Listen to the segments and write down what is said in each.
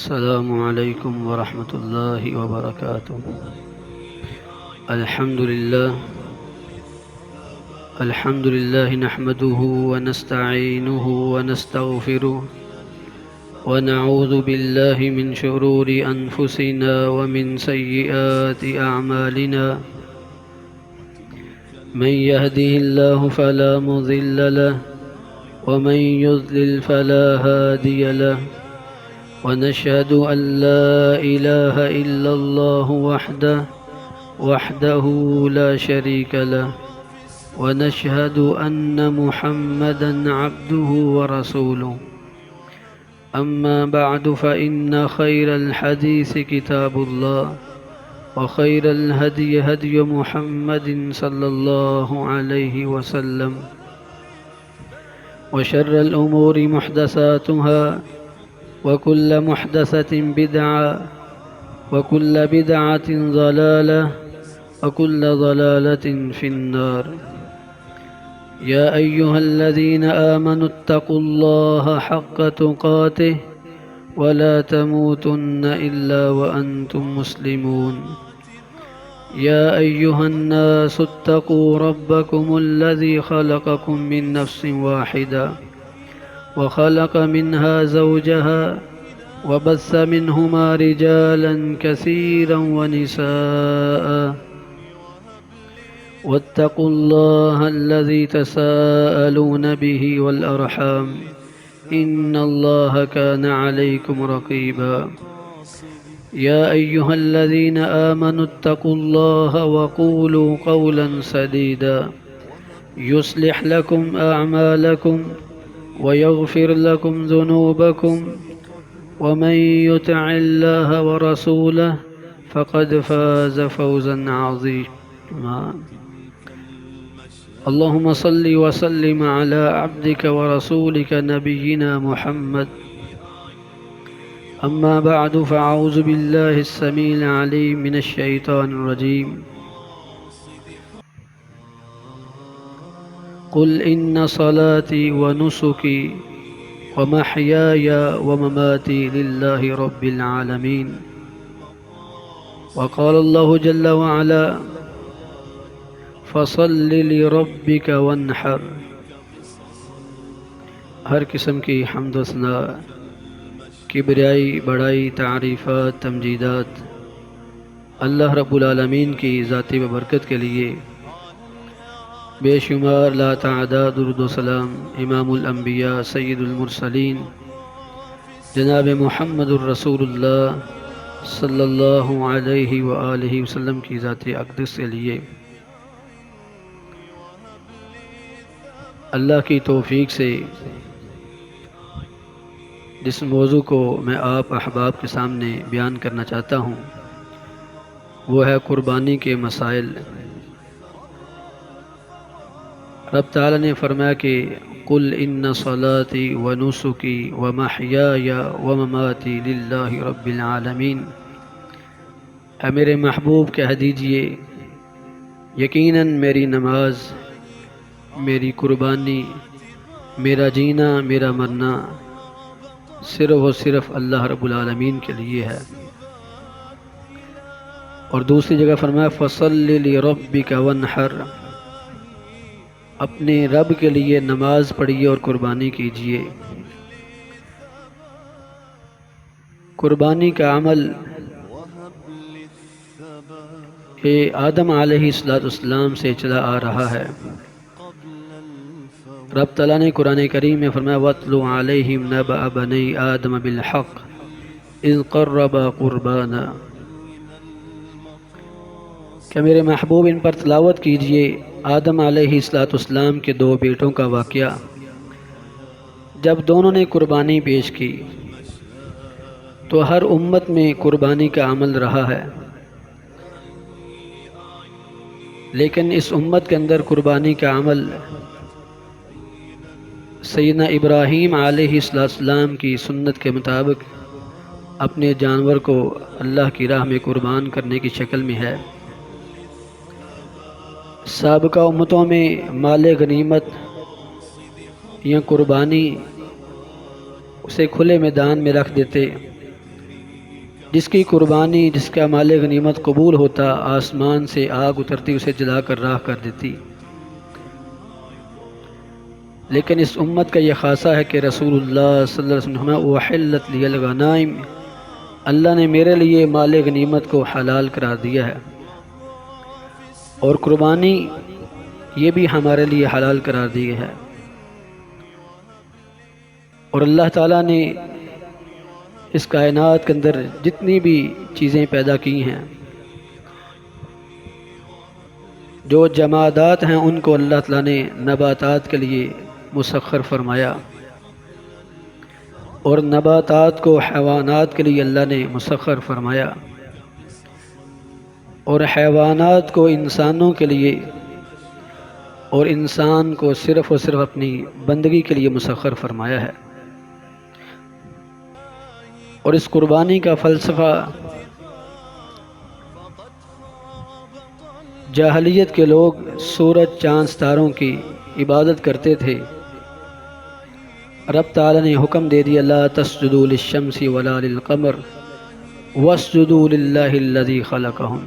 السلام علیکم ورحمۃ اللہ وبرکاتہ۔ الحمد للہ نحمده ونستعینه ونستغفره ونعوذ باللہ من شرور انفسنا ومن سیئات اعمالنا، من يهده الله فلا مضل له ومن يضلل فلا هادي له، ونشهد أن لا إله إلا الله وحده لا شريك له، ونشهد أن محمدا عبده ورسوله. أما بعد فإن خير الحديث كتاب الله، وخير الهدي هدي محمد صلى الله عليه وسلم، وشر الأمور محدثاتها، وكل محدثة بدعة، وكل بدعة ضلالة، وكل ضلالة في النار. يا أيها الذين آمنوا اتقوا الله حق تقاته ولا تموتن إلا وأنتم مسلمون. يا أيها الناس اتقوا ربكم الذي خلقكم من نفس واحدة وخلق منها زوجها وبث منهما رجالا كثيرا ونساء، واتقوا الله الذي تساءلون به والأرحام إن الله كان عليكم رقيبا. يا أيها الذين آمنوا اتقوا الله وقولوا قولا سديدا يصلح لكم أعمالكم ويغفر لكم ذنوبكم، ومن يطع الله ورسوله فقد فاز فوزا عظيما. اللهم صل وسلم على عبدك ورسولك نبينا محمد. أما بعد فأعوذ بالله السميع العليم من الشيطان الرجيم. قل إن صلاتي ونسكي ومحياي ومماتي لله رب العالمين. وقال الله جل وعلا: فصل لربك وانحر. ہر قسم کی حمد و ثنا، کبریائی، بڑائی، تعریفات، تمجیدات اللہ رب العالمین کی ذاتی ببرکت کے لیے، بے شمار لا تعداد درود و سلام امام الانبیاء سید المرسلین جناب محمد الرسول اللہ صلی اللہ علیہ وآلہ وسلم کی ذات اقدس کے لیے اللہ کی توفیق سے جس موضوع کو میں آپ احباب کے سامنے بیان کرنا چاہتا ہوں وہ ہے قربانی کے مسائل۔ رب تعالیٰ نے فرمایا کہ قل ان صلاتی ونسکی ومحیای ومماتی للہ رب العالمین، اے میرے محبوب کہہ دیجئے یقیناً میری نماز، میری قربانی، میرا جینا، میرا مرنا صرف و صرف اللہ رب العالمین کے لیے ہے۔ اور دوسری جگہ فرمایا فصل لربک وانحر، اپنے رب کے لیے نماز پڑھیے اور قربانی کیجیے۔ قربانی کا عمل آدم علیہ السلام سے چلا آ رہا ہے۔ رب تعالیٰ نے قرآن کریم میں فرمایا وَاتْلُ عَلَيْهِمْ نَبَأَ بَنِي آدَمَ بِالْحَقِّ إِذْ قَرَّبَا قُرْبَانًا، کہ میرے محبوب ان پر تلاوت کیجئے آدم علیہ السلام کے دو بیٹوں کا واقعہ جب دونوں نے قربانی پیش کی۔ تو ہر امت میں قربانی کا عمل رہا ہے، لیکن اس امت کے اندر قربانی کا عمل سیدنا ابراہیم علیہ السلام کی سنت کے مطابق اپنے جانور کو اللہ کی راہ میں قربان کرنے کی شکل میں ہے۔ سابقہ امتوں میں مال غنیمت یا قربانی اسے کھلے میدان میں رکھ دیتے جس کی قربانی، جس کا مال غنیمت قبول ہوتا، آسمان سے آگ اترتی اسے جلا کر راہ کر دیتی۔ لیکن اس امت کا یہ خاصہ ہے کہ رسول اللہ صلی اللہ علیہ وسلم وحلت لی الغنائم، اللہ نے میرے لیے مال غنیمت کو حلال قرار دیا ہے، اور قربانی یہ بھی ہمارے لیے حلال قرار دی ہے۔ اور اللہ تعالیٰ نے اس کائنات کے اندر جتنی بھی چیزیں پیدا کی ہیں، جو جمادات ہیں ان کو اللہ تعالیٰ نے نباتات کے لیے مسخر فرمایا، اور نباتات کو حیوانات کے لیے اللہ نے مسخر فرمایا، اور حیوانات کو انسانوں کے لیے، اور انسان کو صرف اور صرف اپنی بندگی کے لیے مسخر فرمایا ہے۔ اور اس قربانی کا فلسفہ جاہلیت کے لوگ سورج، چاند، ستاروں کی عبادت کرتے تھے۔ رب تعالیٰ نے حکم دے دیا لا تسجدوا للشمس ولا للقمر واسجدوا للہ الذی خلقہم،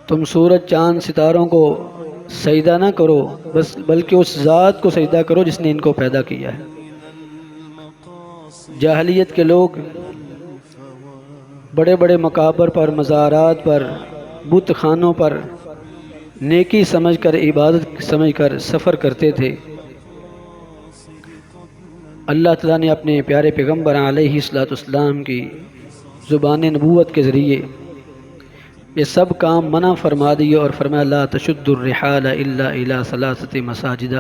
تم سورج، چاند، ستاروں کو سجدہ نہ کرو، بلکہ اس ذات کو سجدہ کرو جس نے ان کو پیدا کیا ہے۔ جاہلیت کے لوگ بڑے بڑے مقابر پر، مزارات پر، بت خانوں پر نیکی سمجھ کر، عبادت سمجھ کر سفر کرتے تھے۔ اللہ تعالیٰ نے اپنے پیارے پیغمبر علیہ السلام کی زبان نبوت کے ذریعے یہ سب کام منع فرما دیے، اور فرمایا لا تشد الرحال الا الی ثلاثۃ مساجد،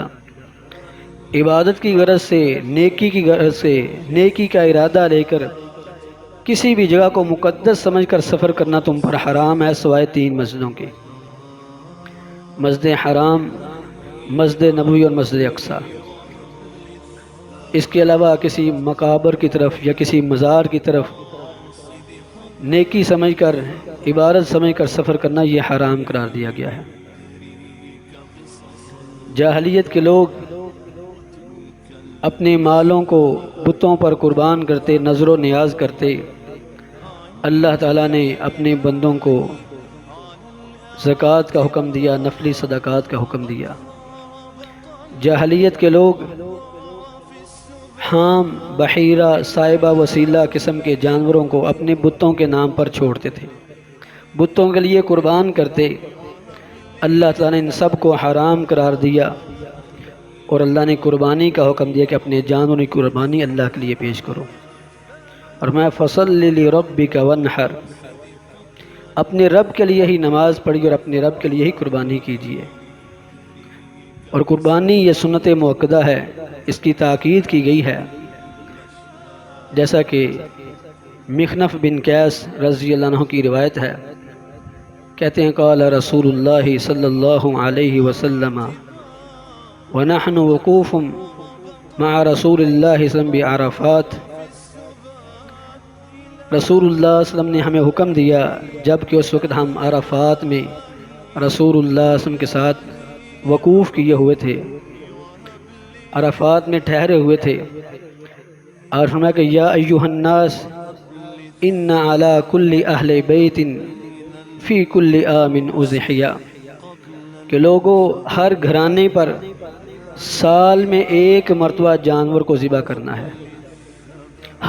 عبادت کی غرض سے، نیکی کی غرض سے، نیکی کا ارادہ لے کر کسی بھی جگہ کو مقدس سمجھ کر سفر کرنا تم پر حرام ہے، سوائے 3 مسجدوں کے، مسجد حرام، مسجد نبوی اور مسجد اقصی۔ اس کے علاوہ کسی مقابر کی طرف یا کسی مزار کی طرف نیکی سمجھ کر، عبادت سمجھ کر سفر کرنا یہ حرام قرار دیا گیا ہے۔ جاہلیت کے لوگ اپنے مالوں کو بتوں پر قربان کرتے، نظر و نیاز کرتے۔ اللہ تعالیٰ نے اپنے بندوں کو زکوٰۃ کا حکم دیا، نفلی صدقات کا حکم دیا۔ جاہلیت کے لوگ حام، بحیرہ، صائبہ، وسیلہ قسم کے جانوروں کو اپنے بتوں کے نام پر چھوڑتے تھے، بتوں کے لیے قربان کرتے۔ اللہ تعالیٰ نے ان سب کو حرام قرار دیا، اور اللہ نے قربانی کا حکم دیا کہ اپنے جانوروں کی قربانی اللہ کے لیے پیش کرو، اور میں فصل لربک وانحر، اپنے رب کے لیے ہی نماز پڑھی اور اپنے رب کے لیے ہی قربانی کیجیے۔ اور قربانی یہ سنت مؤکدہ ہے، اس کی تاکید کی گئی ہے، جیسا کہ مخنف بن قیس رضی اللہ عنہ کی روایت ہے، کہتے ہیں قال رسول اللہ صلی اللہ علیہ وسلم ونحن وقوف مع رسول اللہ صلی اللہ علیہ وسلم بعرفات، رسول اللہ صلی اللہ علیہ وسلم نے ہمیں حکم دیا جب کہ اس وقت ہم عرفات میں رسول اللہ صلی اللہ علیہ وسلم کے ساتھ وقوف کیے ہوئے تھے، عرفات میں ٹھہرے ہوئے تھے، اور فرمایا کہ یا ایھا الناس ان علی کل اہل بیت فی کل عام اضحیہ، کہ لوگوں ہر گھرانے پر سال میں 1 مرتبہ جانور کو ذبح کرنا ہے،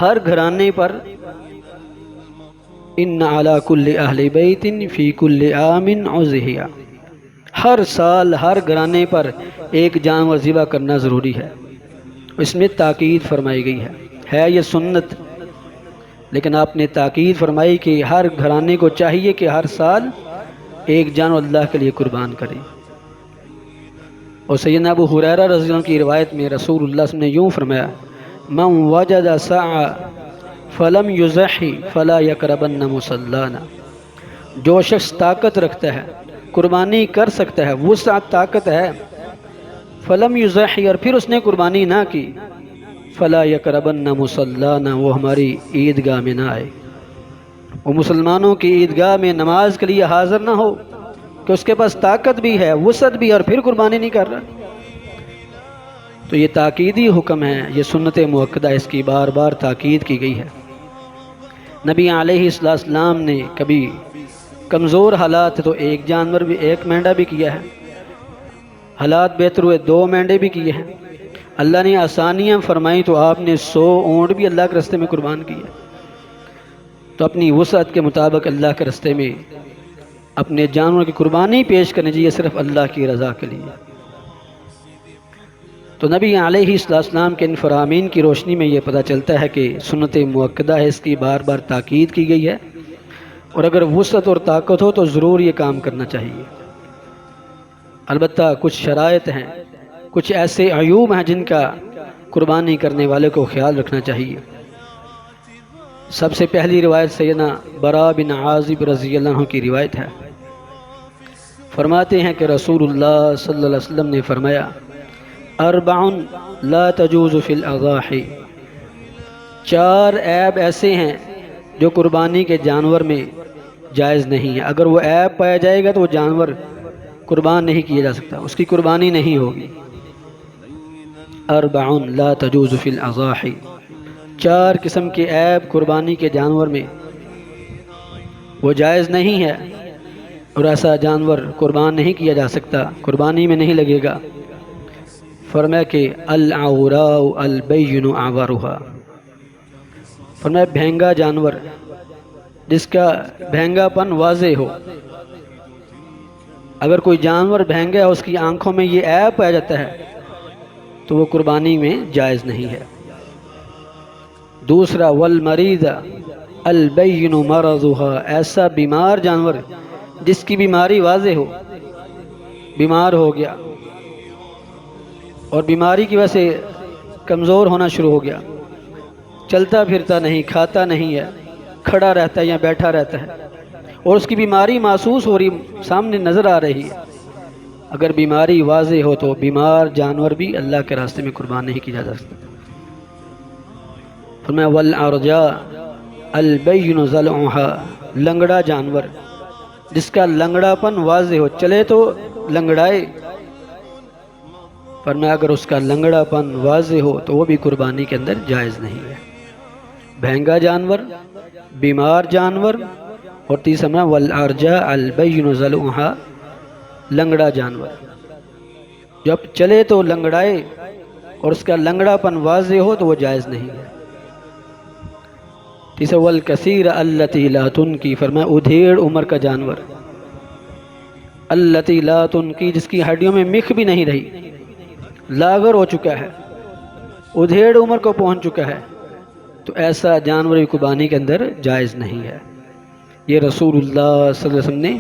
ہر گھرانے پر، ان علی کل اہل بیت فی کل عام اضحیہ، ہر سال ہر گھرانے پر 1 جانور ذبح کرنا ضروری ہے۔ اس میں تاکید فرمائی گئی ہے یہ سنت، لیکن آپ نے تاکید فرمائی کہ ہر گھرانے کو چاہیے کہ ہر سال 1 جانور اللہ کے لیے قربان کرے۔ اور سیدنا ابو ہریرہ رضی اللہ عنہ کی روایت میں رسول اللہ صلی اللہ علیہ وسلم نے یوں فرمایا من وجد سعا فلم یضحی فلا یقربن مصلانا، جو شخص طاقت رکھتا ہے، قربانی کر سکتا ہے، وسعت طاقت ہے، فلم یضحی، اور پھر اس نے قربانی نہ کی، فلا یقربن مصلانا، وہ ہماری عیدگاہ میں نہ آئے، وہ مسلمانوں کی عیدگاہ میں نماز کے لیے حاضر نہ ہو، کہ اس کے پاس طاقت بھی ہے، وسعت بھی، اور پھر قربانی نہیں کر رہا۔ تو یہ تاکیدی حکم ہے، یہ سنت مؤکدہ، اس کی بار بار تاکید کی گئی ہے۔ نبی علیہ السلام نے کبھی کمزور حالات تو ایک جانور بھی، ایک مینڈا بھی کیا ہے، حالات بہتر ہوئے 2 مینڈے بھی کیے ہیں، اللہ نے آسانیاں فرمائیں تو آپ نے 100 اونٹ بھی اللہ کے راستے میں قربان کیا۔ تو اپنی وسعت کے مطابق اللہ کے راستے میں اپنے جانوروں کی قربانی پیش کرنی چاہیے، صرف اللہ کی رضا کے لیے۔ تو نبی علیہ السلام کے ان فرامین کی روشنی میں یہ پتہ چلتا ہے کہ سنت مؤکدہ ہے، اس کی بار بار تاکید کی گئی ہے، اور اگر وسعت اور طاقت ہو تو ضرور یہ کام کرنا چاہیے۔ البتہ کچھ شرائط ہیں، کچھ ایسے عیوب ہیں جن کا قربانی کرنے والے کو خیال رکھنا چاہیے۔ سب سے پہلی روایت سیدنا برا بن عازب رضی اللہ عنہ کی روایت ہے۔ فرماتے ہیں کہ رسول اللہ صلی اللہ علیہ وسلم نے فرمایا، اربع لا تجوز فی الاضاحی، 4 عیب ایسے ہیں جو قربانی کے جانور میں جائز نہیں ہے۔ اگر وہ عیب پایا جائے گا تو وہ جانور قربان نہیں کیا جا سکتا، اس کی قربانی نہیں ہوگی۔ اربع لا تجوز فی الاضاحی، 4 قسم کے عیب قربانی کے جانور میں وہ جائز نہیں ہے، اور ایسا جانور قربان نہیں کیا جا سکتا، قربانی میں نہیں لگے گا۔ فرمایا کہ العوراء البین اعورها، فرمایا بھینگا جانور جس کا بھینگا پن واضح ہو۔ اگر کوئی جانور بھینگا ہے، اس کی آنکھوں میں یہ عیب پایا جاتا ہے تو وہ قربانی میں جائز نہیں ہے۔ دوسرا والمریض البین مرضها، ایسا بیمار جانور جس کی بیماری واضح ہو، بیمار ہو گیا اور بیماری کی وجہ سے کمزور ہونا شروع ہو گیا، چلتا پھرتا نہیں، کھاتا نہیں ہے، کھڑا رہتا ہے یا بیٹھا رہتا ہے، اور اس کی بیماری محسوس ہو رہی، سامنے نظر آ رہی ہے، اگر بیماری واضح ہو تو بیمار جانور بھی اللہ کے راستے میں قربان نہیں کیا جا سکتا۔ فرمایا والعرجاء البین ضلعها، لنگڑا جانور جس کا لنگڑا پن واضح ہو، چلے تو لنگڑائے، فرمایا اگر اس کا لنگڑا پن واضح ہو تو وہ بھی قربانی کے اندر جائز نہیں ہے۔ بھینگا جانور، بیمار جانور، اور تیسرا والارجاء البین ضلعها، لنگڑا جانور جب چلے تو لنگڑائے اور اس کا لنگڑا پن واضح ہو تو وہ جائز نہیں ہے۔ تیسرا والکثیر التی لا تنکی، فرمایا ادھیڑ عمر کا جانور، التی لا تنکی جس کی ہڈیوں میں مکھ بھی نہیں رہی، لاغر ہو چکا ہے، ادھیڑ عمر کو پہنچ چکا ہے، تو ایسا جانور قربانی کے اندر جائز نہیں ہے۔ یہ رسول اللہ صلی اللہ علیہ وسلم نے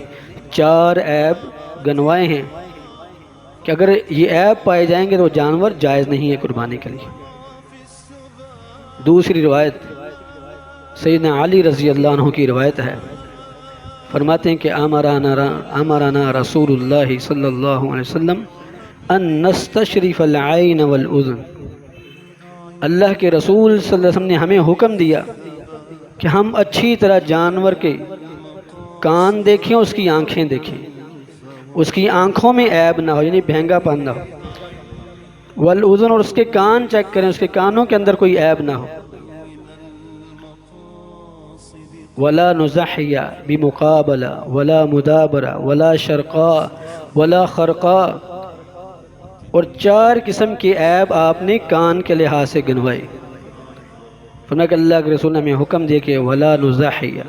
4 عیب گنوائے ہیں کہ اگر یہ عیب پائے جائیں گے تو جانور جائز نہیں ہے قربانی کے لیے۔ دوسری روایت سیدنا علی رضی اللہ عنہ کی روایت ہے، فرماتے ہیں کہ امرنا رسول اللہ صلی اللہ علیہ وسلم ان نستشرف العین والاذن، اللہ کے رسول صلی اللہ علیہ وسلم نے ہمیں حکم دیا کہ ہم اچھی طرح جانور کے کان دیکھیں، اس کی آنکھیں دیکھیں، اس کی آنکھوں میں عیب نہ ہو، یعنی بھینگا پن نہ ہو، والاذن، اور اس کے کان چیک کریں، اس کے کانوں کے اندر کوئی عیب نہ ہو، ولا نزحیہ بمقابلہ ولا مدابرہ ولا شرقاء ولا خرقاء، اور 4 قسم کے عیب آپ نے کان کے لحاظ سے گنوائے۔ فرمایا کہ اللہ کے رسول نے ہمیں حکم دیا کہ ولا نزحیہ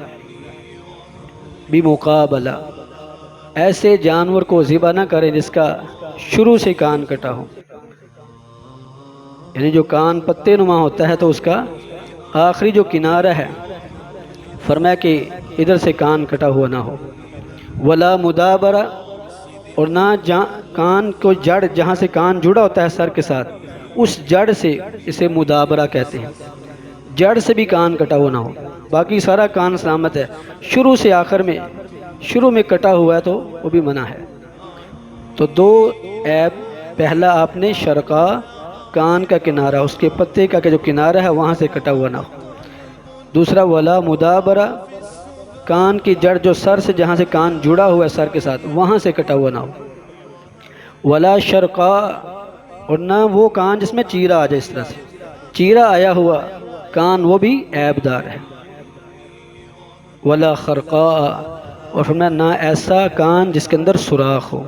بمقابلہ، ایسے جانور کو ذبح نہ کریں جس کا شروع سے کان کٹا ہو، یعنی جو کان پتے نما ہوتا ہے تو اس کا آخری جو کنارہ ہے، فرمایا کہ ادھر سے کان کٹا ہوا نہ ہو، ولا مدابرہ، اور نہ کان کو جڑ، جہاں سے کان جڑا ہوتا ہے سر کے ساتھ، اس جڑ سے، اسے مدابرہ کہتے ہیں، جڑ سے بھی کان کٹا ہوا نہ ہو، باقی سارا کان سلامت ہے، شروع سے آخر میں، شروع میں کٹا ہوا ہے تو وہ بھی منع ہے۔ تو 2 عیب، پہلا آپ نے شرقا، کان کا کنارہ، اس کے پتے کا جو کنارہ ہے وہاں سے کٹا ہوا نہ ہو، دوسرا ولا مدابرہ، کان کی جڑ جو سر سے، جہاں سے کان جڑا ہوا ہے سر کے ساتھ، وہاں سے کٹا ہوا نہ ہو، ولا شرقا، اور نہ وہ کان جس میں چیرا آ جائے، اس طرح سے چیرا آیا ہوا کان وہ بھی عیب دار ہے۔ ولا خرقاء، اور فرمایا نہ ایسا کان جس کے اندر سوراخ ہو۔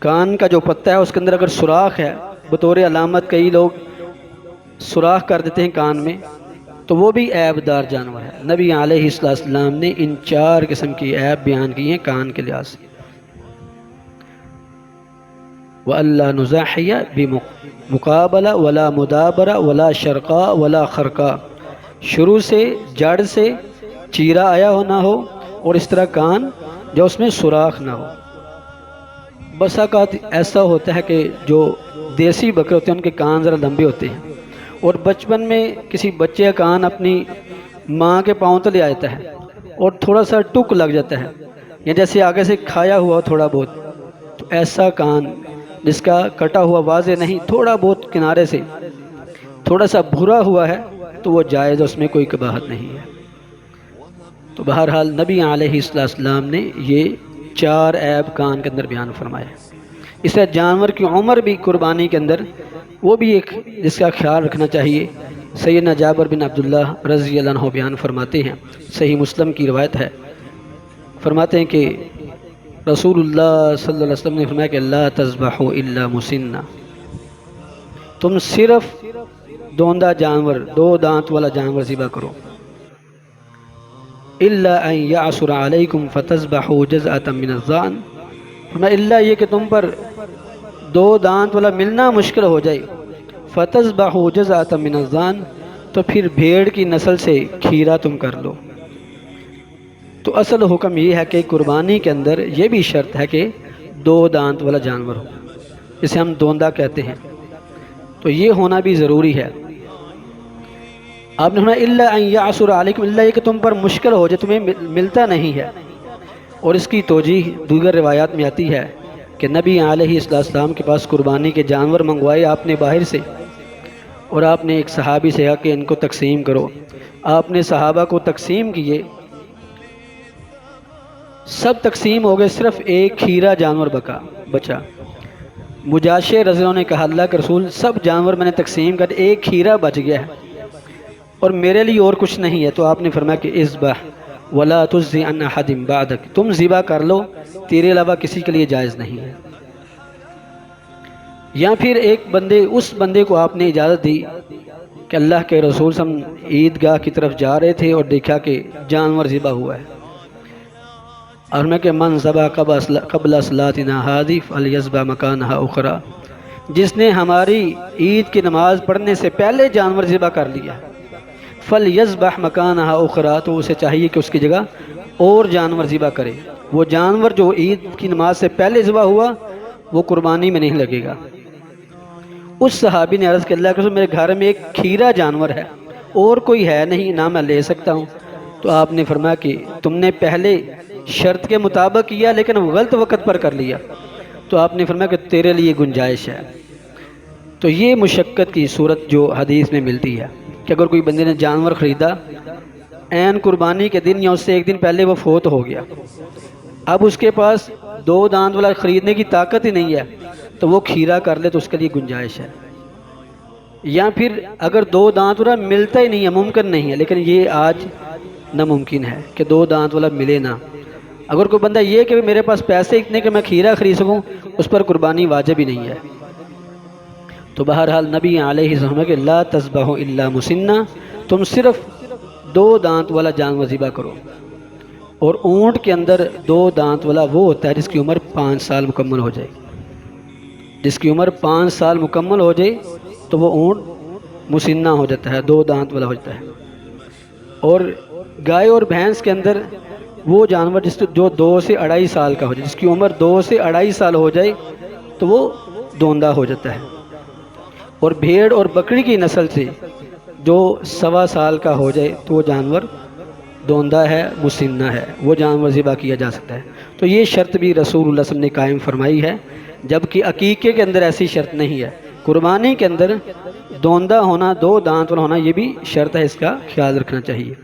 کان کا جو پتہ ہے اس کے اندر اگر سوراخ ہے، بطور علامت کئی لوگ سوراخ کر دیتے ہیں کان میں، تو وہ بھی عیب دار جانور ہے۔ نبی علیہ السلام نے ان 4 قسم کی عیب بیان کی ہیں کان کے لحاظ سے۔ وَأَلَّا نُزَاحِيَ بِمُقَابَلَةٍ وَلَا مُدَابَرَةٍ وَلَا شَرْقَاءَ وَلَا خَرْقَاءَ، شروع سے جڑ سے چیرا آیا ہو نہ ہو، اور اس طرح کان جو اس میں سوراخ نہ ہو۔ بس اوقات ایسا ہوتا ہے کہ جو دیسی بکرے ہوتے ہیں ان کے کان ذرا لمبے ہوتے ہیں، اور بچپن میں کسی بچے کا کان اپنی ماں کے پاؤں تلے آ جاتا ہے اور تھوڑا سا ٹک لگ جاتا ہے، یا جیسے آگے سے کھایا ہوا تھوڑا بہت، تو ایسا کان جس کا کٹا ہوا واضح نہیں، تھوڑا بہت کنارے سے تھوڑا سا بھرا ہوا ہے، تو وہ جائز، اس میں کوئی قباحت نہیں ہے۔ تو بہرحال نبی علیہ السلام نے یہ 4 عیب کان کے اندر بیان فرمایا۔ اس طرح جانور کی عمر بھی قربانی کے اندر وہ بھی ایک جس کا خیال رکھنا چاہیے۔ سیدنا جابر بن عبداللہ رضی اللہ عنہ بیان فرماتے ہیں، صحیح مسلم کی روایت ہے، فرماتے ہیں کہ رسول اللہ صلی اللہ علیہ وسلم نے فرمایا کہ لا تذبحوا الا مسنہ، تم صرف دوندہ جانور، 2 دانت والا جانور ذبح کرو۔ الا ان یعثر علیکم فتذبحوا جزءۃ من الضأن، فرمایا اللہ یہ کہ تم پر 2 دانت والا ملنا مشکل ہو جائے، فتذبحوا جزءۃ من الضأن، تو پھر بھیڑ کی نسل سے کھیرا تم کر لو۔ تو اصل حکم یہ ہے کہ قربانی کے اندر یہ بھی شرط ہے کہ 2 دانت والا جانور ہو، جسے ہم دوندہ کہتے ہیں، تو یہ ہونا بھی ضروری ہے۔ آپ نے سنا الا ان یعثر علیکم، اللہ یہ کہ تم پر مشکل ہو جائے، تمہیں ملتا نہیں ہے۔ اور اس کی توجیہ دیگر روایات میں آتی ہے کہ نبی علیہ السلام کے پاس قربانی کے جانور منگوائے آپ نے باہر سے، اور آپ نے ایک صحابی سے کہا کہ ان کو تقسیم کرو۔ آپ نے صحابہ کو تقسیم کیے، سب تقسیم ہو گئے، صرف ایک کھیرا جانور بچا۔ مجاشع رضی اللہ عنہ نے کہا اللہ کے رسول سب جانور میں نے تقسیم کر، ایک کھیرا بچ گیا ہے اور میرے لیے اور کچھ نہیں ہے۔ تو آپ نے فرمایا کہ اذبح ولا تجزی عن احد بعدک، تم ذبح کر لو، تیرے علاوہ کسی کے لیے جائز نہیں ہے۔ یا پھر اس بندے کو آپ نے اجازت دی کہ اللہ کے رسول صلی اللہ علیہ وسلم عیدگاہ کی طرف جا رہے تھے اور دیکھا کہ جانور ذبح ہوا ہے، اور میں کہ من ذبح قبل صلاتنا هذه فليذبح مكانها اخرى، جس نے ہماری عید کی نماز پڑھنے سے پہلے جانور ذبح کر لیا، فليذبح مكانها اخرى، تو اسے چاہیے کہ اس کی جگہ اور جانور ذبح کرے۔ وہ جانور جو عید کی نماز سے پہلے ذبح ہوا وہ قربانی میں نہیں لگے گا۔ اس صحابی نے عرض کہ اللہ کے رسول میرے گھر میں ایک کھیرا جانور ہے اور کوئی ہے نہیں، نہ میں لے سکتا ہوں۔ تو آپ نے فرمایا کہ تم نے پہلے شرط کے مطابق کیا لیکن غلط وقت پر کر لیا، تو آپ نے فرمایا کہ تیرے لیے گنجائش ہے۔ تو یہ مشقت کی صورت جو حدیث میں ملتی ہے کہ اگر کوئی بندے نے جانور خریدا عین قربانی کے دن یا اس سے 1 دن پہلے وہ فوت ہو گیا، اب اس کے پاس 2 دانت والا خریدنے کی طاقت ہی نہیں ہے، تو وہ کھیرا کر لے تو اس کے لیے گنجائش ہے۔ یا پھر اگر 2 دانت والا ملتا ہی نہیں ہے، ممکن نہیں ہے، لیکن یہ آج ناممکن ہے کہ 2 دانت والا ملے نہ۔ اگر کوئی بندہ یہ کہ میرے پاس پیسے اتنے کہ میں کھیرا خرید سکوں، اس پر قربانی واجب ہی نہیں ہے۔ تو بہرحال نبی علیہ السلام کہ لا تذبحوا الا مسنہ، تم صرف 2 دانت والا جانور ذبح کرو۔ اور اونٹ کے اندر 2 دانت والا وہ ہوتا ہے جس کی عمر 5 سال مکمل ہو جائے، جس کی عمر 5 سال مکمل ہو جائے تو وہ اونٹ مسنہ ہو جاتا ہے، 2 دانت والا ہو جاتا ہے۔ اور گائے اور بھینس کے اندر وہ جانور جو 2 سے 2.5 سال کا ہو جائے، جس کی عمر 2 سے 2.5 سال ہو جائے تو وہ دوندہ ہو جاتا ہے۔ اور بھیڑ اور بکری کی نسل سے جو 1.25 سال کا ہو جائے تو وہ جانور دوندہ ہے، مسنہ ہے، وہ جانور ذبح کیا جا سکتا ہے۔ تو یہ شرط بھی رسول اللہ صلی اللہ علیہ وسلم نے قائم فرمائی ہے، جبکہ عقیقے کے اندر ایسی شرط نہیں ہے۔ قربانی کے اندر دوندہ ہونا، 2 دانت والا ہونا، یہ بھی شرط ہے، اس کا خیال رکھنا چاہیے۔